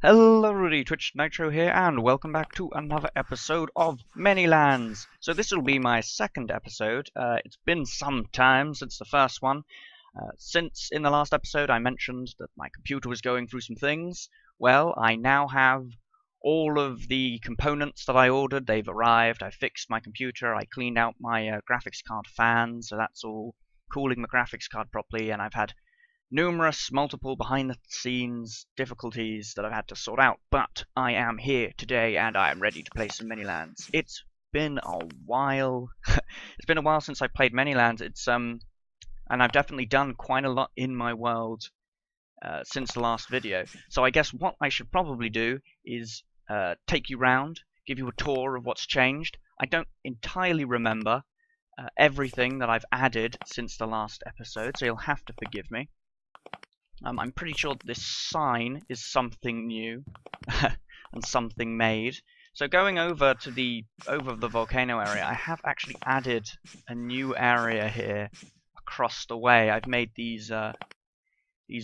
Hello everybody, Twitch Nitro here, and welcome back to another episode of Manylands. So this will be my second episode. It's been some time since the first one. Since in the last episode I mentioned that my computer was going through some things, well, I now have all of the components that I ordered. They've arrived. I fixed my computer. I cleaned out my graphics card fan, so that's all cooling the graphics card properly, and I've had numerous multiple behind-the-scenes difficulties that I've had to sort out, but I am here today and I am ready to play some Manylands. It's been a while. It's been a while since I played Manylands. And I've definitely done quite a lot in my world since the last video. So I guess what I should probably do is take you round, give you a tour of what's changed. I don't entirely remember everything that I've added since the last episode, so you'll have to forgive me. I'm pretty sure this sign is something new and something made. So going over to the volcano area, I have actually added a new area here across the way. I've made these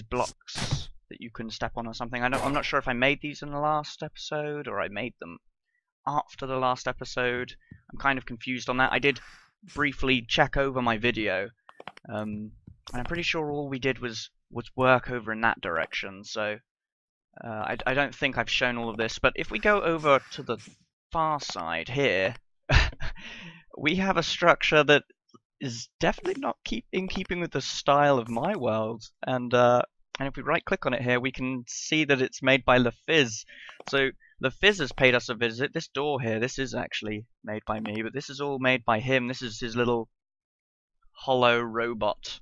blocks that you can step on or something. I'm not sure if I made these in the last episode or I made them after the last episode. I'm kind of confused on that. I did briefly check over my video, and I'm pretty sure all we did was work over in that direction, so I don't think I've shown all of this. But if we go over to the far side here, we have a structure that is definitely not in keeping with the style of my world, and if we right click on it here, we can see that it's made by Laphyzz. So Laphyzz has paid us a visit. This door here, this is actually made by me, but this is all made by him. This is his little hollow robot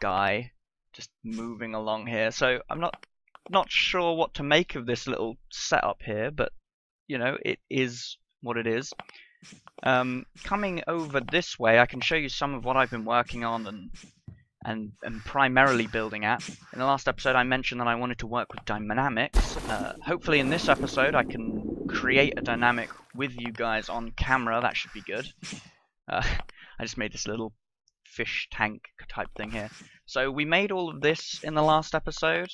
guy just moving along here. So I'm not sure what to make of this little setup here, but you know, it is what it is. Coming over this way, I can show you some of what I've been working on and primarily building at. In the last episode I mentioned that I wanted to work with dynamics. Hopefully in this episode I can create a dynamic with you guys on camera. That should be good. I just made this little fish tank type thing here. So we made all of this in the last episode,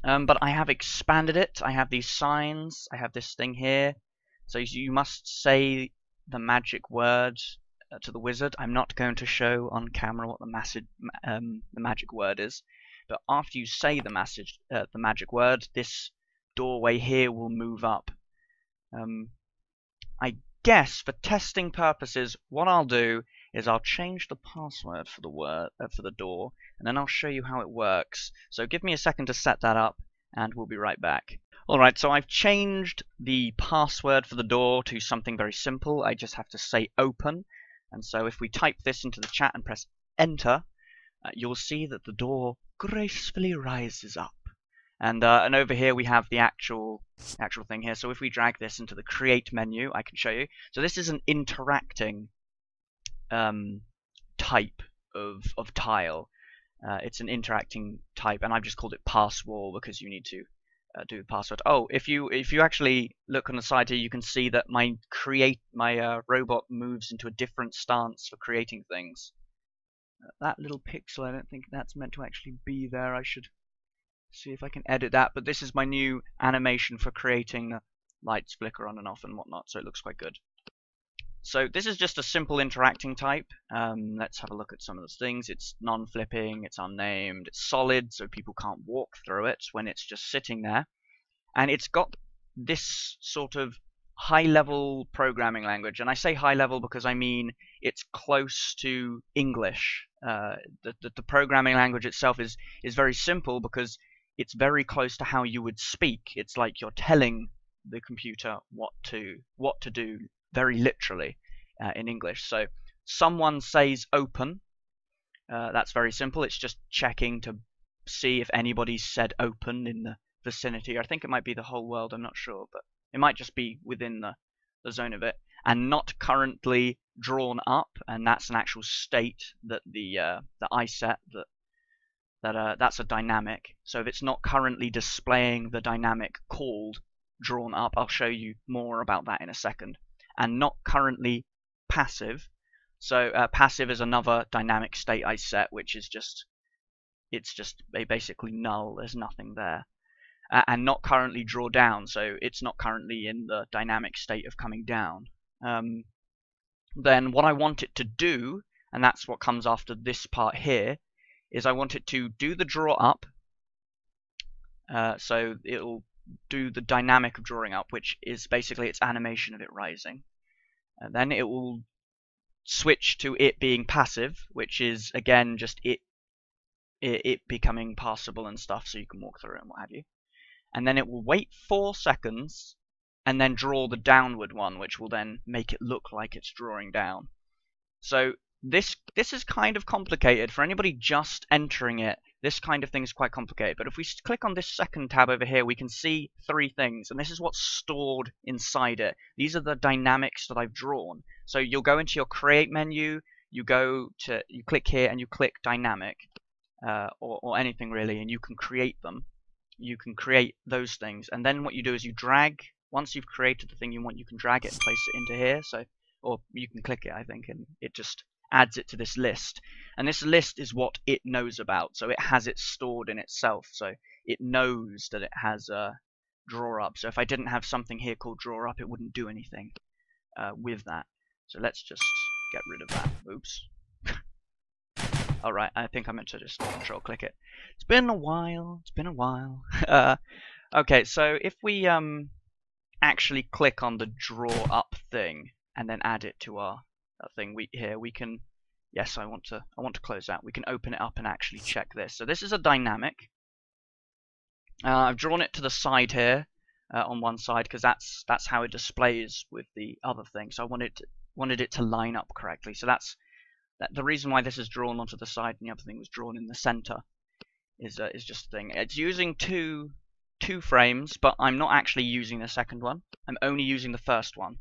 but I have expanded it. I have these signs, I have this thing here. So you must say the magic word to the wizard. I'm not going to show on camera what the magic word is, but after you say the magic word, this doorway here will move up. I guess for testing purposes, what I'll do is I'll change the password for the door, and then I'll show you how it works. So give me a second to set that up, and we'll be right back. Alright, so I've changed the password for the door to something very simple. I just have to say open, and so if we type this into the chat and press enter, you'll see that the door gracefully rises up. And over here we have the actual thing here. So if we drag this into the create menu, I can show you. So this is an interacting type of tile. It's an interacting type, and I've just called it pass wall because you need to do the password. Oh, if you actually look on the side here, you can see that my robot moves into a different stance for creating things. That little pixel, I don't think that's meant to actually be there. I should see if I can edit that, but this is my new animation for creating lights flicker on and off and whatnot, so it looks quite good. So this is just a simple interacting type. Let's have a look at some of those things. It's non-flipping, it's unnamed, it's solid, so people can't walk through it when it's just sitting there. And it's got this sort of high-level programming language. And I say high-level because I mean it's close to English. The programming language itself is very simple because it's very close to how you would speak. It's like you're telling the computer what to do, very literally, in English. So someone says open, that's very simple. It's just checking to see if anybody's said open in the vicinity. I think it might be the whole world, I'm not sure, but it might just be within the zone of it. And not currently drawn up, and that's an actual state that I set that's a dynamic. So if it's not currently displaying the dynamic called drawn up, I'll show you more about that in a second. And not currently passive. So passive is another dynamic state I set, which is it's just basically null. There's nothing there. and not currently draw down, so it's not currently in the dynamic state of coming down. Then what I want it to do, and that's what comes after this part here, is I want it to do the draw up. So it'll do the dynamic of drawing up, which is basically its animation of it rising. And then it will switch to it being passive, which is again just it becoming passable and stuff, so you can walk through it and what have you. And then it will wait 4 seconds and then draw the downward one, which will then make it look like it's drawing down. So this is kind of complicated for anybody just entering it. This kind of thing is quite complicated, but if we click on this second tab over here, we can see 3 things, and this is what's stored inside it. These are the dynamics that I've drawn. So you'll go into your create menu, you click here and you click dynamic, or anything really, and you can create them. You can create those things, and then what you do is you drag. Once you've created the thing you want, you can drag it and place it into here. So, or you can click it, I think, and it just adds it to this list. And this list is what it knows about. So it has it stored in itself. So it knows that it has a draw up. So if I didn't have something here called draw up, it wouldn't do anything with that. So let's just get rid of that. Oops. Alright, I think I meant to just control click it. It's been a while. It's been a while. Okay, so if we actually click on the draw up thing and then add it to our thing, we can, yes, I want to close that. We can open it up and actually check this. So this is a dynamic. I've drawn it to the side here on one side because that's how it displays with the other thing. So I wanted it to line up correctly. So that's the reason why this is drawn onto the side and the other thing was drawn in the center is just the thing. It's using two frames, but I'm not actually using the second one. I'm only using the first one,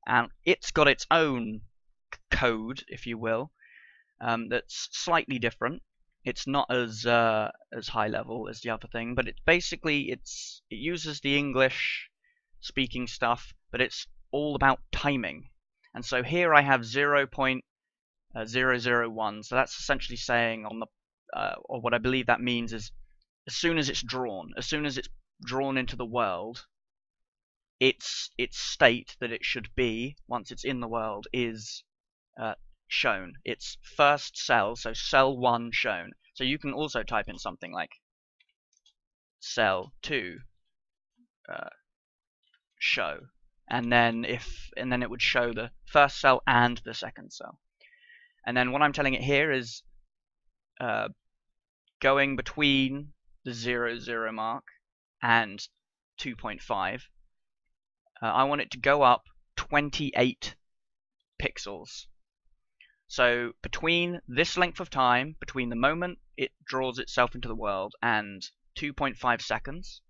and it's got its own code, if you will, that's slightly different. It's not as high level as the other thing, but it uses the English speaking stuff, but it's all about timing. And so here I have 0.001, so that's essentially saying on the or what I believe that means is as soon as it's drawn into the world, its state that it should be once it's in the world is shown. Its first cell, so cell 1 shown. So you can also type in something like cell 2 show, and then it would show the first cell and the second cell. And then what I'm telling it here is going between the 0 mark and 2.5. I want it to go up 28 pixels. So between this length of time, between the moment it draws itself into the world and 2.5 seconds,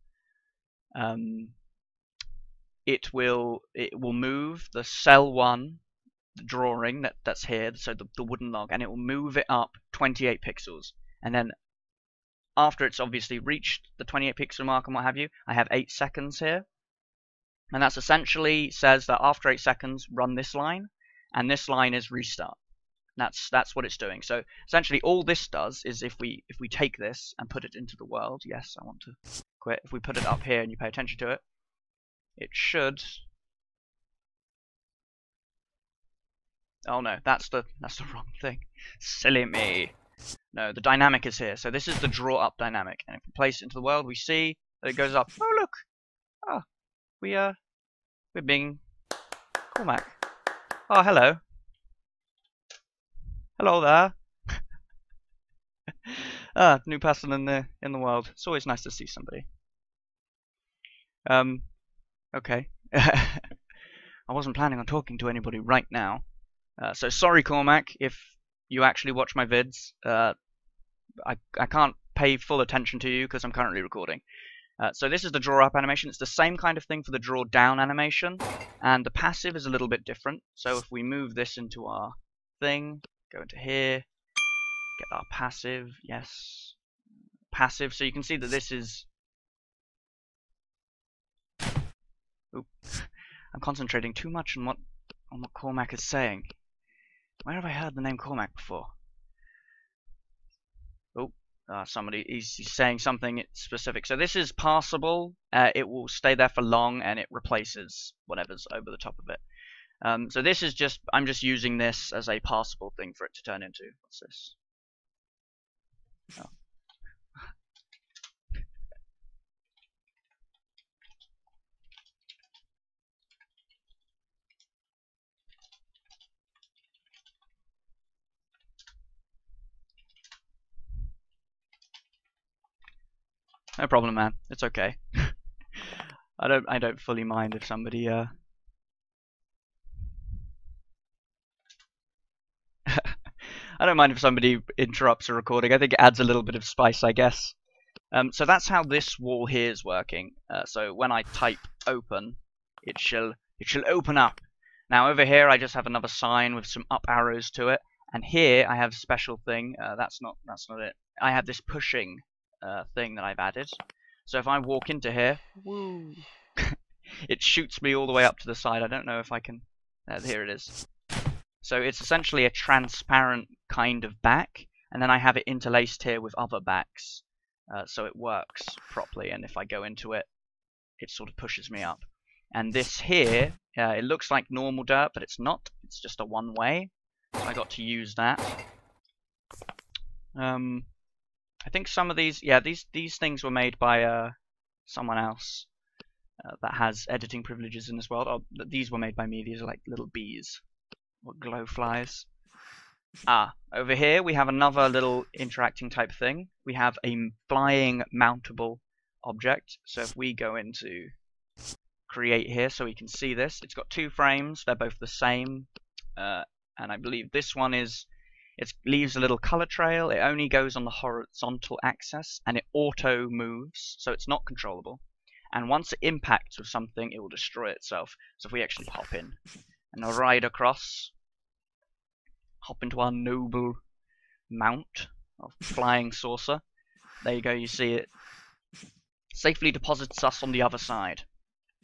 it will move the cell 1, the drawing that's here, so the wooden log, and it will move it up 28 pixels. And then after it's obviously reached the 28 pixel mark and what have you, I have 8 seconds here. And that's essentially says that after 8 seconds, run this line, and this line is restart. That's what it's doing. So essentially all this does is if we take this and put it into the world, yes, I want to quit. If we put it up here and you pay attention to it, it should. Oh no, that's the wrong thing. Silly me. No, the dynamic is here. So this is the draw up dynamic, and if we place it into the world, we see that it goes up. Oh look, oh we're being Cormac. Oh hello. Hello there. New person in the world. It's always nice to see somebody. Okay. I wasn't planning on talking to anybody right now. So sorry, Cormac, if you actually watch my vids. I can't pay full attention to you because I'm currently recording. So this is the draw up animation. It's the same kind of thing for the draw down animation, and the passive is a little bit different. So if we move this into our thing, go into here, get our passive, yes, passive. So you can see that this is. Oop. I'm concentrating too much on what Cormac is saying. Where have I heard the name Cormac before? Oh, he's saying something specific. So this is passable. It will stay there for long, and it replaces whatever's over the top of it. So this is just, I'm just using this as a passable thing for it to turn into. What's this? Oh. No problem, man. It's okay. I don't fully mind if somebody I don't mind if somebody interrupts a recording. I think it adds a little bit of spice, I guess. So that's how this wall here is working. So when I type open, it shall open up. Now over here I just have another sign with some up arrows to it, and here I have a special thing. That's not it. I have this pushing thing that I've added. So if I walk into here, woo, it shoots me all the way up to the side. I don't know if I can. Here it is. So it's essentially a transparent kind of back, and then I have it interlaced here with other backs, so it works properly. And if I go into it, it sort of pushes me up. And this here, it looks like normal dirt, but it's not. It's just a one-way. So I got to use that. I think some of these, yeah, these things were made by someone else that has editing privileges in this world. Oh, these were made by me. These are like little bees. Or glow flies. Over here we have another little interacting type thing. We have a flying mountable object. So if we go into create here, so we can see this, it's got two frames. They're both the same, and I believe this one is, it leaves a little color trail. It only goes on the horizontal axis, and it auto moves, so it's not controllable. And once it impacts with something, it will destroy itself. So if we actually hop in and I'll ride across, hop into our noble mount of flying saucer. There you go, you see it. Safely deposits us on the other side.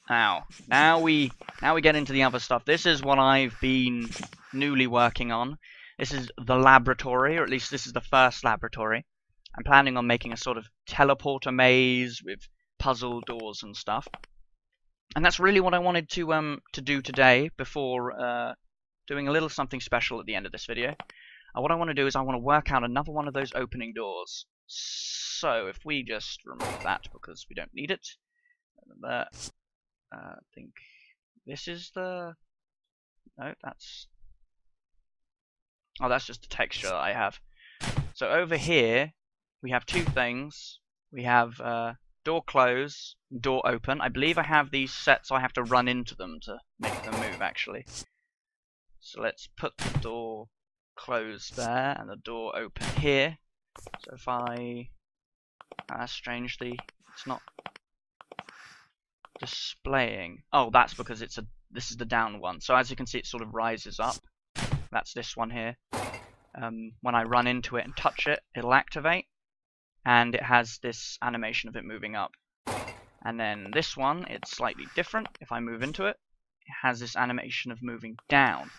Now we get into the other stuff. This is what I've been newly working on. This is the laboratory, or at least this is the first laboratory. I'm planning on making a sort of teleporter maze with puzzle doors and stuff. And that's really what I wanted to do today before doing a little something special at the end of this video. What I want to do is I want to work out another one of those opening doors. So if we just remove that because we don't need it. I think this is the... No, that's... Oh, that's just the texture that I have. So over here, we have two things. We have door close, door open. I believe I have these set so I have to run into them to make them move, actually. So let's put the door closed there and the door open here. So if I... strangely, it's not displaying. Oh, that's because this is the down one. So as you can see, it sort of rises up. That's this one here. When I run into it and touch it, it'll activate. And it has this animation of it moving up. And then this one, it's slightly different. If I move into it, it has this animation of moving down.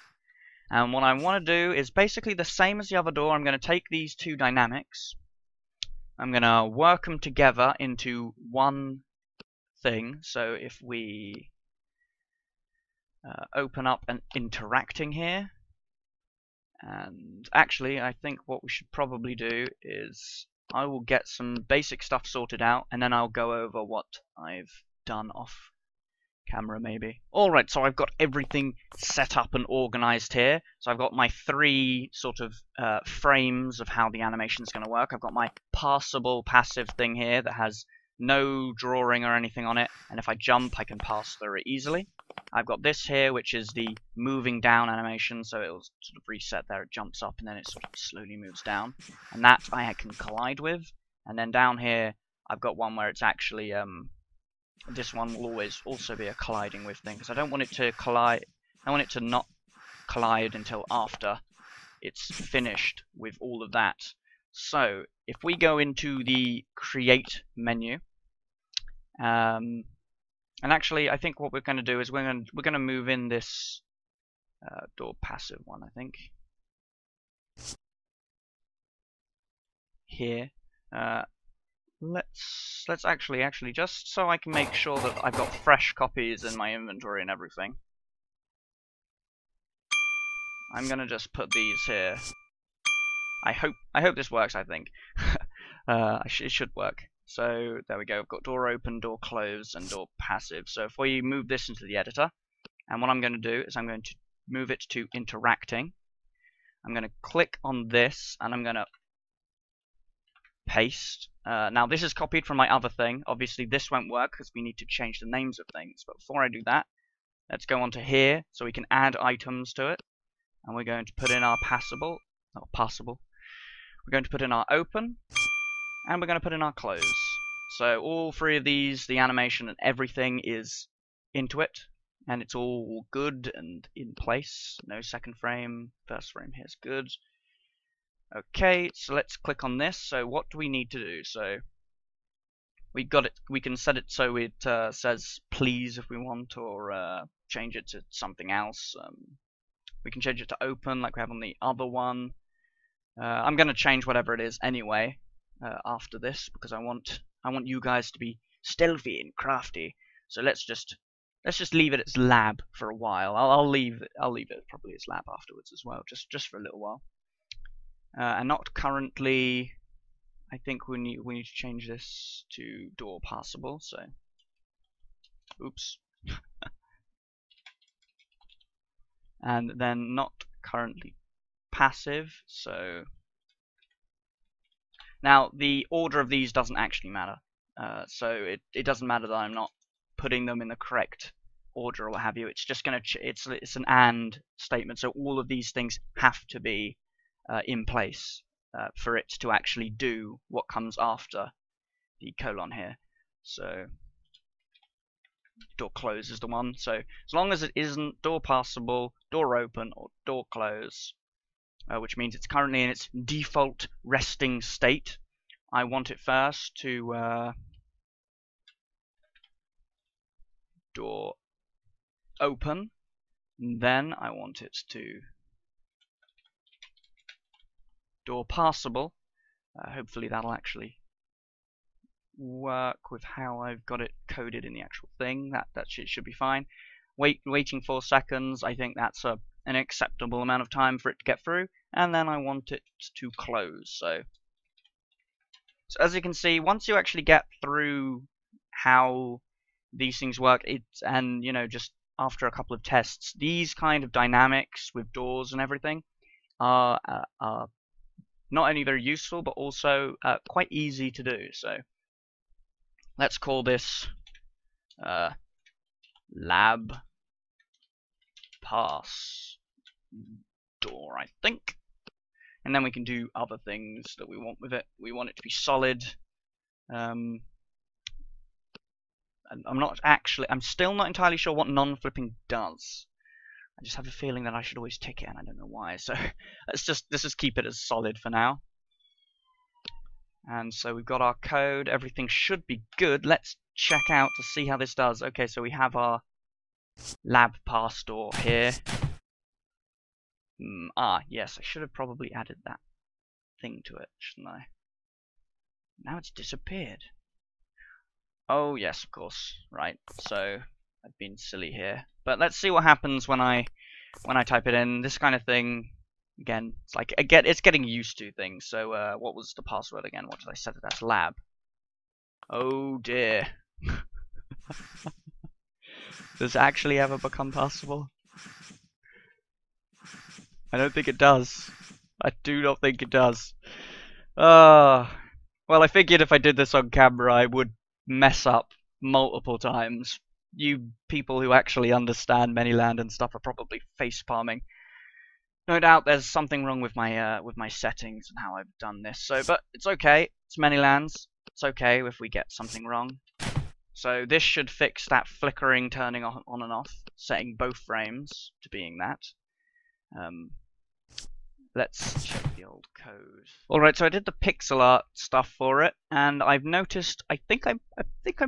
And what I want to do is basically the same as the other door. I'm going to take these two dynamics. I'm going to work them together into one thing. So if we open up an interacting here. And actually, I think what we should probably do is I will get some basic stuff sorted out, and then I'll go over what I've done off camera, maybe. Alright, so I've got everything set up and organized here. So I've got my three sort of frames of how the animation is going to work. I've got my passable passive thing here that has no drawing or anything on it, and if I jump, I can pass through it easily. I've got this here, which is the moving down animation, so it'll sort of reset there, it jumps up, and then it sort of slowly moves down. And that I can collide with. And then down here, I've got one where it's actually, this one will always also be a colliding with thing, because I don't want it to collide, I want it to not collide until after it's finished with all of that. So, if we go into the Create menu, and actually, I think what we're going to do is we're going to move in this door passive one, I think. Here. Let's actually just so I can make sure that I've got fresh copies in my inventory and everything. I'm gonna just put these here. I hope this works. I think it should work. So there we go. I've got door open, door close, and door passive. So if we move this into the editor, and what I'm going to do is I'm going to move it to interacting. I'm going to click on this, and I'm going to paste. Now this is copied from my other thing. Obviously this won't work because we need to change the names of things. But before I do that, let's go on to here so we can add items to it. And we're going to put in our passable. We're going to put in our open, and we're going to put in our close. So all three of these, the animation and everything is into it, and it's all good and in place. No second frame, first frame here's good. Okay, so let's click on this. So what do we need to do? So we got it. We can set it so it says please if we want, or change it to something else. We can change it to open like we have on the other one. I'm going to change whatever it is anyway after this because I want you guys to be stealthy and crafty. So let's just leave it as lab for a while. I'll leave it probably as lab afterwards as well, just for a little while. And not currently. I think we need to change this to door passable. So, oops. And then not currently passive. So now the order of these doesn't actually matter. So it doesn't matter that I'm not putting them in the correct order or what have you. It's just gonna it's an and statement. So all of these things have to be in place for it to actually do what comes after the colon here. So door close is the one. So as long as it isn't door passable, door open, or door close, which means it's currently in its default resting state, I want it first to door open, then I want it to door passable. Hopefully that'll actually work with how I've got it coded in the actual thing. That should be fine. Waiting 4 seconds, I think that's an acceptable amount of time for it to get through, and then I want it to close. So as you can see, once you actually get through how these things work, and you know, just after a couple of tests, these kind of dynamics with doors and everything are not only very useful but also quite easy to do. So let's call this lab pass door, I think. And then we can do other things that we want with it. We want it to be solid. I'm still not entirely sure what non-flipping does. I just have a feeling that I should always tick it, and I don't know why. So let's just keep it as solid for now. And so we've got our code. Everything should be good. Let's check out to see how this does. Okay, so we have our lab pass door here. Yes, I should have probably added that thing to it, shouldn't I? Now it's disappeared. Oh, yes, of course. Right, so I've been silly here. But let's see what happens when I type it in. This kind of thing, again, it's like it's getting used to things. So what was the password again? What did I set it as? Lab. Oh dear. Does it actually ever become passable? I don't think it does. I do not think it does. Well, I figured if I did this on camera, I would mess up multiple times. You people who actually understand Manyland and stuff are probably face palming. No doubt there's something wrong with my settings and how I've done this. So, but it's okay. It's Manyland's. It's okay if we get something wrong. So this should fix that flickering, turning on and off, setting both frames to being that. Let's check the old code. Alright, so I did the pixel art stuff for it, and I've noticed, I think I'm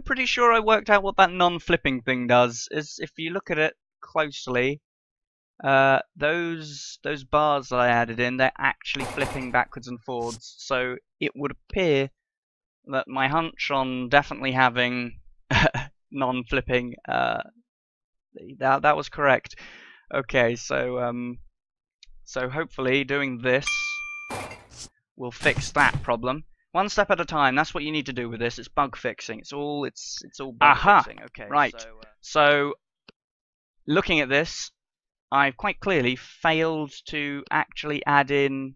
pretty sure I worked out what that non-flipping thing does. Is if you look at it closely, those bars that I added in, they're actually flipping backwards and forwards. So it would appear that my hunch on definitely having non-flipping, that was correct. Okay, so hopefully doing this will fix that problem. One step at a time. That's what you need to do with this. It's bug fixing. It's all bug fixing. Okay, right. So looking at this, I've quite clearly failed to actually add in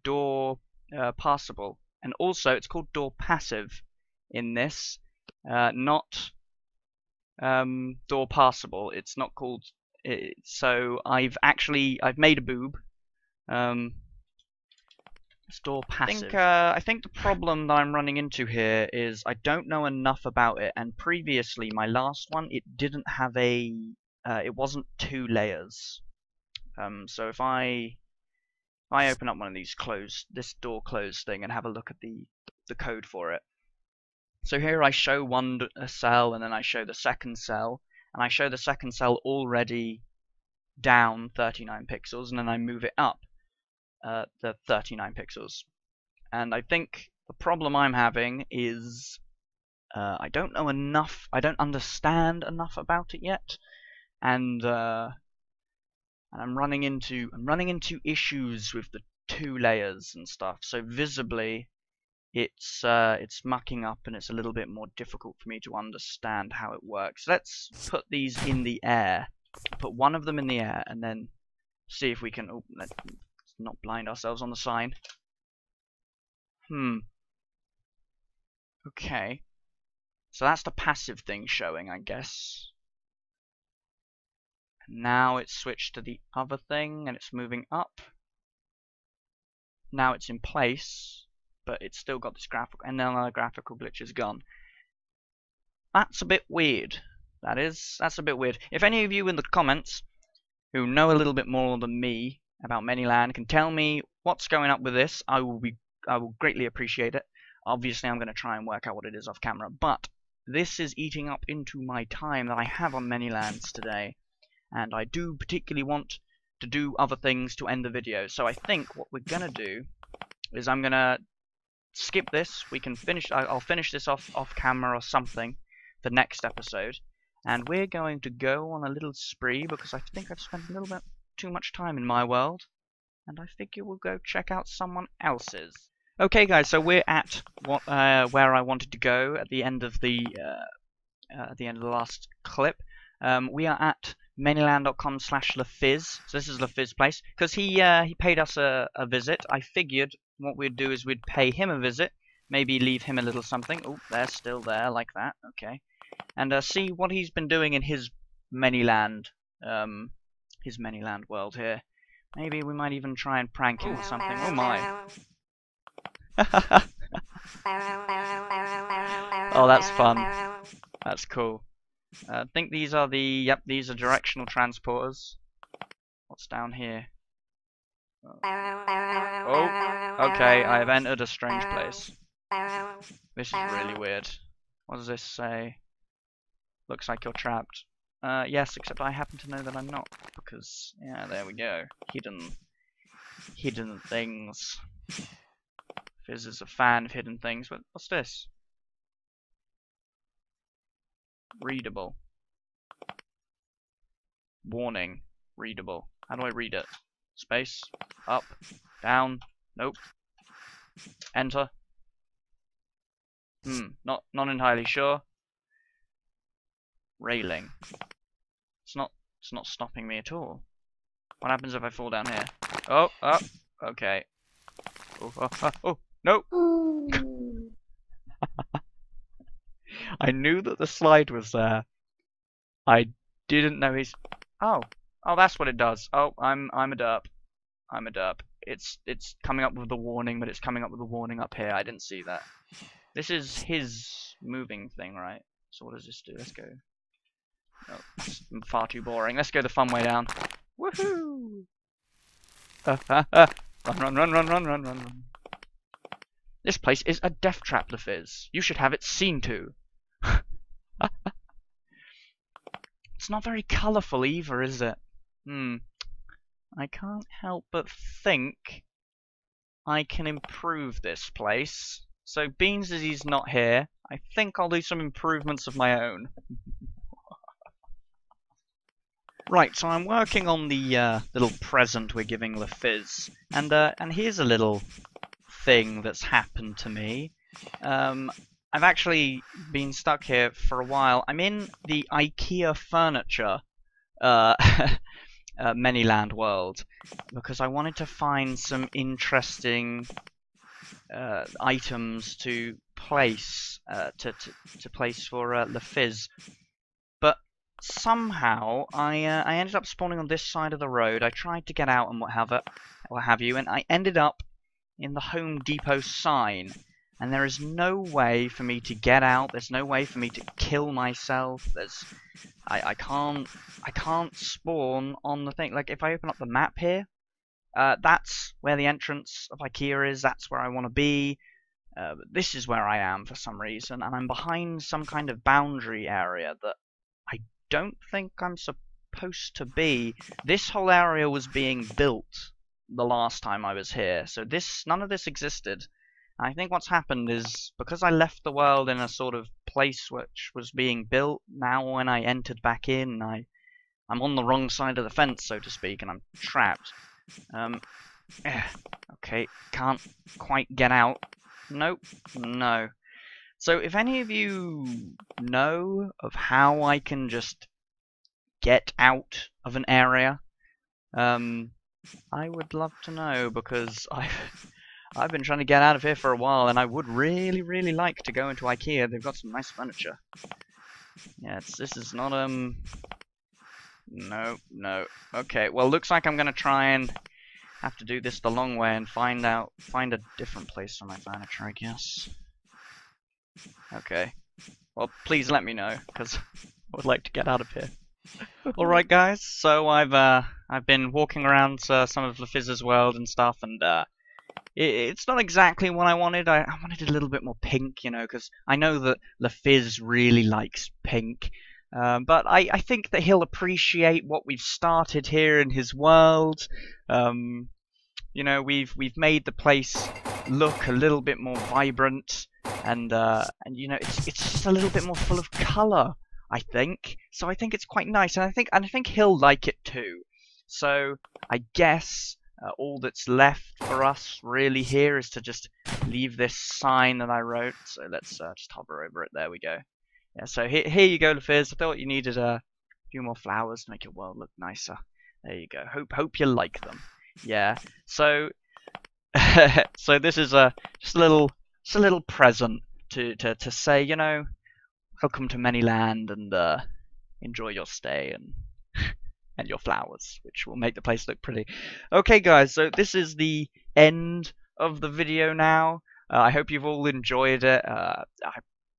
door passable, and also it's called door passive in this, not door passable. It's not called. So I've made a boob. It's door passive. I think the problem that I'm running into here is I don't know enough about it, and previously my last one, it didn't have a it wasn't 2 layers. So if I open up one of these this door closed thing and have a look at the code for it. So here I show a cell, and then I show the second cell, and I show the second cell already down 39 pixels, and then I move it up the 39 pixels. And I think the problem I'm having is I don't know enough, I don't understand enough about it yet, and I'm running into issues with the 2 layers and stuff. So visibly, it's mucking up, and it's a little bit more difficult for me to understand how it works. Let's put these in the air. Put one of them in the air, and then see if we can. Oh, let's not blind ourselves on the sign. Okay. So that's the passive thing showing, I guess. Now it's switched to the other thing, and it's moving up. Now it's in place, but it's still got this graphical, and then our graphical glitch is gone. That's a bit weird. That's a bit weird. If any of you in the comments who know a little bit more than me about Manyland can tell me what's going up with this, I will greatly appreciate it. Obviously, I'm going to try and work out what it is off camera, but this is eating up into my time that I have on Manylands today, and I do particularly want to do other things to end the video. So I think what we're going to do is I'm going to skip this. We can finish. I'll finish this off camera or something for next episode, and we're going to go on a little spree because I think I've spent a little bit too much time in my world, and I figure we'll go check out someone else's. Okay, guys, so we're at where I wanted to go at the end of the last clip. We are at Manyland.com/Laphyzz. So this is Laphyzz's place because he paid us a visit. I figured what we'd do is we'd pay him a visit, maybe leave him a little something. Oh, they're still there, like that. Okay, and see what he's been doing in his Manyland world here. Maybe we might even try and prank him or something. Oh my! Oh, that's fun. That's cool. I think these are these are directional transporters. What's down here? Oh, okay, I've entered a strange place. This is really weird. What does this say? Looks like you're trapped. Yes, except I happen to know that I'm not, because, yeah, there we go. Hidden things. Fizz is a fan of hidden things, but what's this? Readable. Warning. Readable. How do I read it? Space. Up. Down. Nope. Enter. Not entirely sure. Railing. It's not stopping me at all. What happens if I fall down here? Oh, okay. Oh, no! I knew that the slide was there. I didn't know he's. Oh, that's what it does. Oh, I'm a derp. I'm a derp. It's coming up with the warning, but it's coming up with the warning up here. I didn't see that. This is his moving thing, right? So what does this do? Let's go. Oh, it's far too boring. Let's go the fun way down. Woohoo! Run. This place is a death trap, Laphyzz. You should have it seen to. It's not very colourful either, is it? I can't help but think I can improve this place So Beans, as he's not here, I think I'll do some improvements of my own. Right, so I'm working on the little present we're giving Laphyzz, and here's a little thing that's happened to me. I've actually been stuck here for a while. I'm in the Ikea furniture Manyland world because I wanted to find some interesting items to place to place for Laphyzz, but somehow I ended up spawning on this side of the road. I tried to get out and what have you, and I ended up in the Home Depot sign. And there is no way for me to get out. There's no way for me to kill myself. I can't spawn on the thing. Like if I open up the map here, that's where the entrance of Ikea is. That's where I want to be. But this is where I am for some reason, and I'm behind some kind of boundary area that I don't think I'm supposed to be. This whole area was being built the last time I was here, so none of this existed. I think what's happened is, because I left the world in a sort of place which was being built, now when I entered back in, I'm on the wrong side of the fence, so to speak, and I'm trapped. Okay, can't quite get out. Nope, no. So if any of you know of how I can just get out of an area, I would love to know, because I've been trying to get out of here for a while, and I would really, really like to go into Ikea. They've got some nice furniture. Yeah, this is not, no. Okay, well, looks like I'm gonna try and have to do this the long way and find a different place for my furniture, I guess. Okay. Well, please let me know, because I would like to get out of here. Alright, guys, so I've been walking around some of Laphyzz's world and stuff, and, it's not exactly what I wanted. I wanted a little bit more pink, you know, because I know that Laphyzz really likes pink. But I think that he'll appreciate what we've started here in his world. You know, we've made the place look a little bit more vibrant, and you know, it's just a little bit more full of colour, I think. So I think it's quite nice, and I think he'll like it too. So I guess all that's left for us really here is to just leave this sign that I wrote. So let's just hover over it. There we go. Yeah, so here you go, Laphyzz. I thought you needed a few more flowers to make your world look nicer. There you go. Hope you like them. Yeah. So so this is just a little present to say, you know, welcome to Manyland, and enjoy your stay and your flowers, which will make the place look pretty. Okay, guys, so this is the end of the video now. I hope you've all enjoyed it.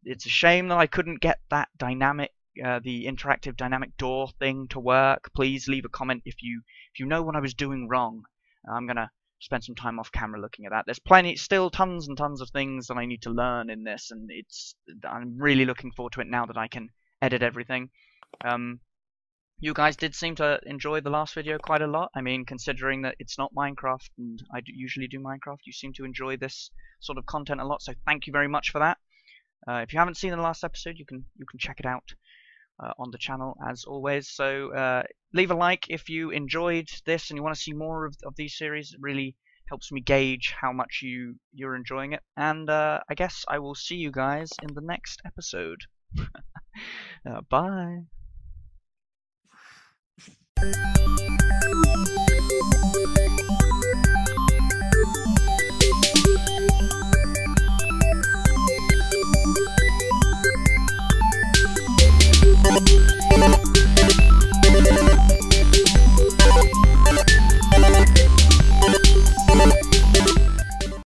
It's a shame that I couldn't get that dynamic, the interactive dynamic door thing to work. Please leave a comment if you know what I was doing wrong. I'm gonna spend some time off camera looking at that. There's still tons and tons of things that I need to learn in this, and I'm really looking forward to it now that I can edit everything. You guys did seem to enjoy the last video quite a lot. I mean, considering that it's not Minecraft and I usually do Minecraft, you seem to enjoy this sort of content a lot, so thank you very much for that. If you haven't seen the last episode, you can check it out on the channel as always. So leave a like if you enjoyed this and you want to see more of these series. It really helps me gauge how much you're enjoying it. And I guess I will see you guys in the next episode. Bye.